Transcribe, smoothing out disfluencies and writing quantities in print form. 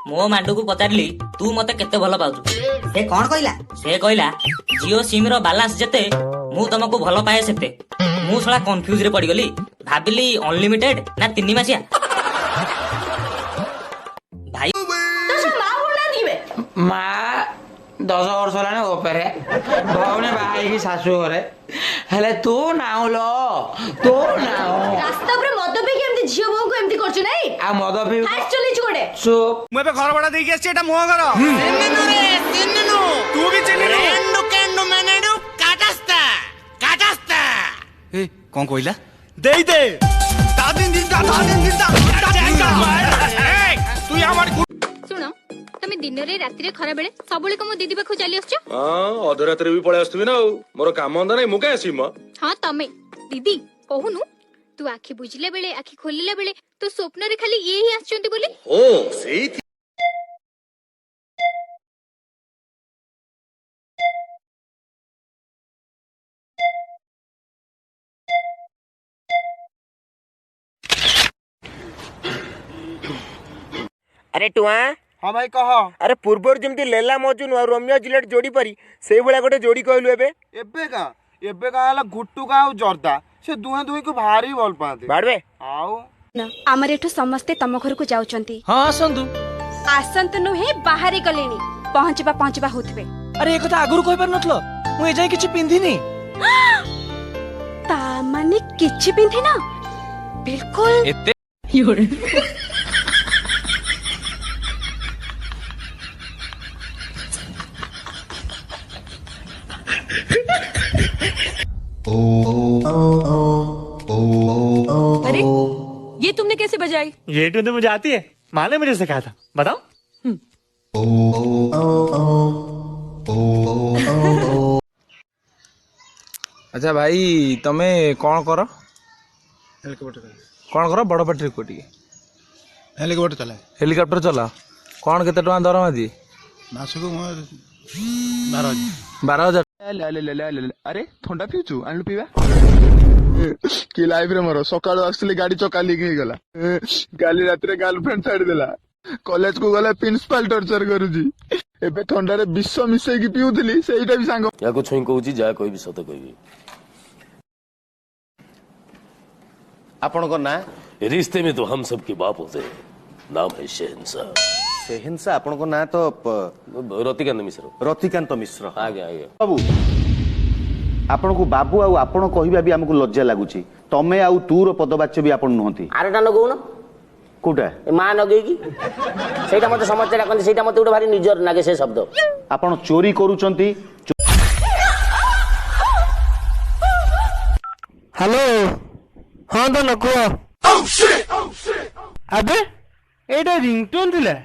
मो मांडू को पचारली तू मते केते भल पाउछु से कौन कहला से कहला जियो सिम रो बैलेंस जते मु तुमको भल पाए सेते मु सला कंफ्यूज रे पड़ी गली भाबिली अनलिमिटेड ना 3 मासिया भाई माँ 10 वर्ष होलाने ओपेरे भौने बाहाई की सासू घरे हेले तू नाउ लो तू नाउ रास्ता पर मद पे केमती झियो बहु को एमती करछु नै आ मद पी फास्ट चली छोड़े चुप मु एबे घर भड़ा देके आछी एटा मोह घर सिन्नु रे सिन्नु तू भी चिन्नु केंडु केंडु मेनेडु काटास्ता ए कोन कोइला देई दे दादिन दिन दा तू हमर सुनो तमे दिन रे रात रे खरा बेले सबले को मो दीदी पाखु चली आछो हां अधरात्रि भी पळे आस्तबी ना मोर काम अंदा नै मु का आसी म हां तमे दीदी कहूनु तू आखी बुझले बेले आखी खोलिले बेले तू स्वप्न रे खाली ये ही आछंती बोली ओ सेई अरे टुआ हां भाई कह अरे पूर्वर जमती लेला मजुन और रोमियो जुलियट जोड़ी परी सेई भला गोटे जोड़ी कहलु एबे एबे का हला गुट्टू का और जर्दा से दुहे दुहे को भारी बोल पाते बाड़वे आउ हमर एठु समस्ते तम घर को जाउचंती हां आसंतु आसंत नुहे बाहरी गलेनी पहुंचबा होतबे अरे एक कथा आगुरु कहि पर नथलो मु ए जाय किछि पिंधिनी ता माने किछि पिंधे ना बिल्कुल एते अरे ये तुमने कैसे बजाई? ये टूने मुझे आती है, माँ ने मुझे सिखाया था, बताओ। अच्छा भाई तमे कौन करो कौन करो बड़ पार्टी को हेलिकॉप्टर चला कौन केते टका दरमा दी मासको 12,000 अरे थंडा पिउछु आनलु पीवा कि लाइफ रे मोर सकाळ आसले गाड़ी चका लीक हे गला गाली रात रे गर्लफ्रेंड छाड़ देला कॉलेज को गला प्रिंसिपल टॉर्चर करूजी एबे थंडा रे विश्व मिसै की पिउथली सेईटा भी सांग या को छई कहूची जा कोई भी सत कहबी आपन को ना रिश्ते में तो हम सब के बाप होते हैं नाम है शहंशाह शहंशाह आपन को ना तो रतिकांत मिश्र आगे आगे बाबू आपन को बाबू आ आपन कहिबा भी हमको लज्जा लागुची तमे आ तूर पदवाच्य भी आपन नहंती आरेटा लगौन कोटा ए मां नगई की सेटा मते समझते राखन सेटा मते उडे भारी निजर लागे से शब्द आपन चोरी करूचंती हेलो हाँ तो नको अबे एटा रिंगटोन थिला